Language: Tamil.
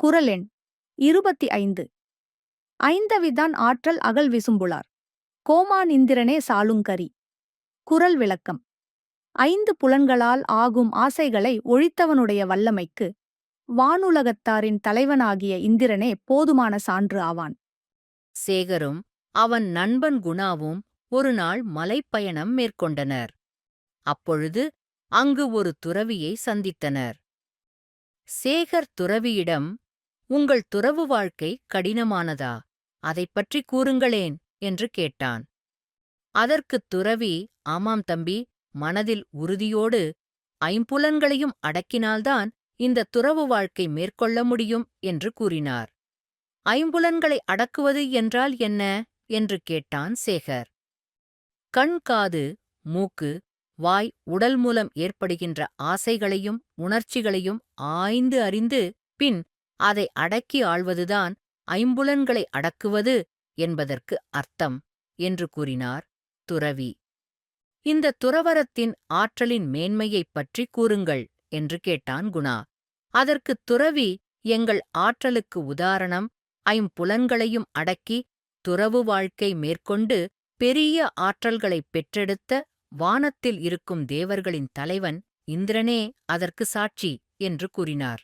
குறள் எண் 25. ஐந்தவிதான் ஆற்றல் அகல் விசும்புளார். கோமான் இந்திரனே சாலுங்கரி. குறள் விளக்கம். 5 புலன்களால் ஆகும் ஆசைகளை ஒழித்தவனுடைய வல்லமைக்கு வானுலகத்தாரின் தலைவனாகிய இந்திரனே போதுமான சான்று ஆவான். சேகரும் அவன் நண்பன் குணாவும் ஒருநாள் மலைப்பயணம் மேற்கொண்டனர். அப்பொழுது அங்கு ஒரு துறவியை சந்தித்தனர். சேகர் துறவியிடம், "உங்கள் துறவு வாழ்க்கை கடினமானதா? அதைப் பற்றி கூறுங்களேன்" என்று கேட்டான். அதற்குத் துறவி, "ஆமாம் தம்பி, மனதில் உறுதியோடு ஐம்புலன்களையும் அடக்கினால்தான் இந்த துறவு வாழ்க்கை மேற்கொள்ள முடியும்" என்று கூறினார். "ஐம்புலன்களை அடக்குவது என்றால் என்ன?" என்று கேட்டான் சேகர். கண், காது, மூக்கு, வாய், உடல் மூலம் ஏற்படுகின்ற ஆசைகளையும் உணர்ச்சிகளையும் ஆய்ந்து அறிந்து பின் அதை அடக்கி ஆள்வதுதான் ஐம்புலன்களை அடக்குவது என்பதற்கு அர்த்தம் என்று கூறினார் துறவி. "இந்த துறவறத்தின் ஆற்றலின் மேன்மையைப் பற்றி கூறுங்கள்" என்று கேட்டான் குணா. அதற்குத் துறவி, "எங்கள் ஆற்றலுக்கு உதாரணம் ஐம்புலன்களையும் அடக்கி துறவு வாழ்க்கை மேற்கொண்டு பெரிய ஆற்றல்களைப் பெற்றெடுத்த வானத்தில் இருக்கும் தேவர்களின் தலைவன் இந்திரனே அதற்கு சாட்சி" என்று கூறினார்.